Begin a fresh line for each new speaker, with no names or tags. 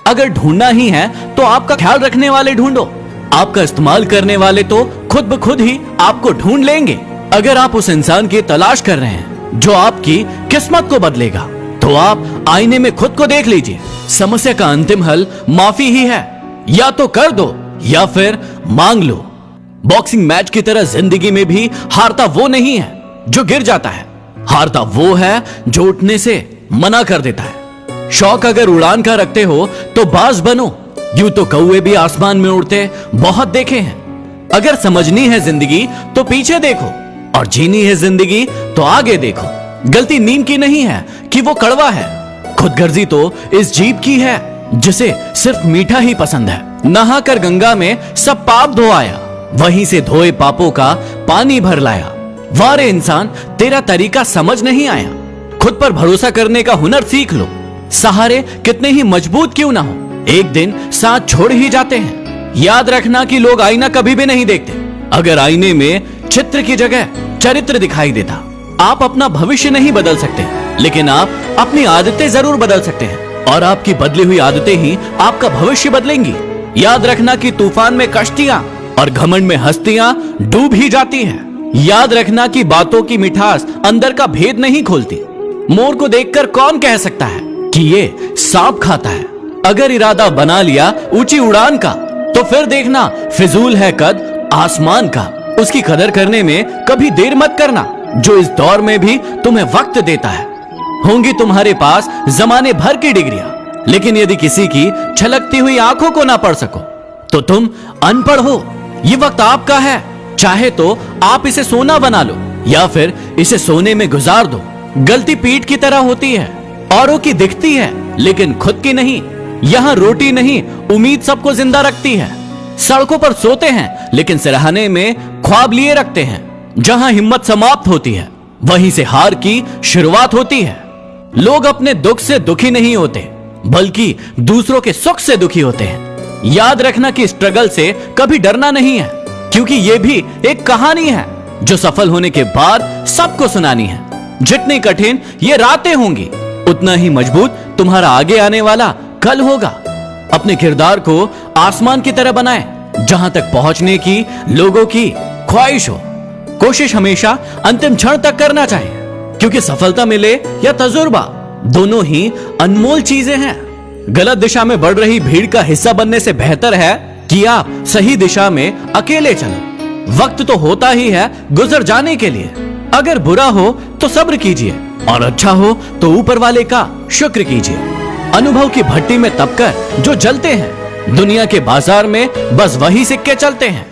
अगर ढूंढना ही है तो आपका ख्याल रखने वाले ढूंढो। आपका इस्तेमाल करने वाले तो खुद ब खुद ही आपको ढूंढ लेंगे। अगर आप उस इंसान की तलाश कर रहे हैं जो आपकी किस्मत को बदलेगा, तो आप आईने में खुद को देख लीजिए। समस्या का अंतिम हल माफी ही है। या तो कर दो या फिर मांग लो। बॉक्सिंग मैच की तरह जिंदगी में भी हारता वो नहीं है जो गिर जाता है, हारता वो है जो उठने से मना कर देता है। शौक अगर उड़ान का रखते हो तो बाज बनो। यूं तो कौवे भी आसमान में उड़ते बहुत देखे हैं। अगर समझनी है जिंदगी तो पीछे देखो, और जीनी है जिंदगी तो आगे देखो। गलती नीम की नहीं है कि वो कड़वा है, खुदगर्जी तो इस जीभ की है जिसे सिर्फ मीठा ही पसंद है। नहा कर गंगा में सब पाप धो आया, वहीं से धोए पापों का पानी भर लाया। वारे इंसान तेरा तरीका समझ नहीं आया, खुद पर भरोसा करने का हुनर सीख लो। सहारे कितने ही मजबूत क्यों ना हो, एक दिन साथ छोड़ ही जाते हैं। याद रखना कि लोग आईना कभी भी नहीं देखते। अगर आईने में चित्र की जगह चरित्र दिखाई देता। आप अपना भविष्य नहीं बदल सकते, लेकिन आप अपनी आदतें जरूर बदल सकते हैं, और आपकी बदली हुई आदतें ही आपका भविष्य बदलेंगी। याद रखना कि तूफान में कश्तियां और घमंड में हस्तियां डूब ही जाती हैं। याद रखना कि बातों की मिठास अंदर का भेद नहीं खोलती। मोर को देखकर कौन कह सकता है कि ये सांप खाता है। अगर इरादा बना लिया ऊंची उड़ान का, तो फिर देखना फिजूल है कद आसमान का। उसकी कदर करने में कभी देर मत करना, जो इस दौर में भी तुम्हें वक्त देता है। होंगी तुम्हारे पास जमाने भर की डिग्रियां, लेकिन यदि किसी की छलकती हुई आंखों को ना पढ़ सको तो तुम अनपढ़ हो। ये वक्त आपका है, चाहे तो आप इसे सोना बना लो या फिर इसे सोने में गुजार दो। गलती पीठ की तरह होती है, औरों की दिखती है लेकिन खुद की नहीं। यहाँ रोटी नहीं उम्मीद सबको जिंदा रखती है। सड़कों पर सोते हैं लेकिन सिरहाने में ख्वाब लिए रखते हैं। जहां हिम्मत समाप्त होती है वहीं से हार की शुरुआत होती है। लोग अपने दुख से दुखी नहीं होते, बल्कि दूसरों के सुख से दुखी होते हैं। याद रखना कि स्ट्रगल से कभी डरना नहीं है, क्योंकि ये भी एक कहानी है जो सफल होने के बाद सबको सुनानी है। जितनी कठिन ये रातें होंगी, उतना ही मजबूत तुम्हारा आगे आने वाला कल होगा। अपने किरदार को आसमान की तरह बनाएं, जहां तक पहुंचने की लोगों की ख्वाहिश हो। कोशिश हमेशा अंतिम क्षण तक करना चाहिए, क्योंकि सफलता मिले या तजुर्बा, दोनों ही अनमोल चीजें हैं। गलत दिशा में बढ़ रही भीड़ का हिस्सा बनने से बेहतर है कि आप सही दिशा में अकेले चलो। वक्त तो होता ही है गुजर जाने के लिए। अगर बुरा हो तो सब्र कीजिए, और अच्छा हो तो ऊपर वाले का शुक्र कीजिए। अनुभव की भट्टी में तपकर जो जलते हैं, दुनिया के बाजार में बस वही सिक्के चलते हैं।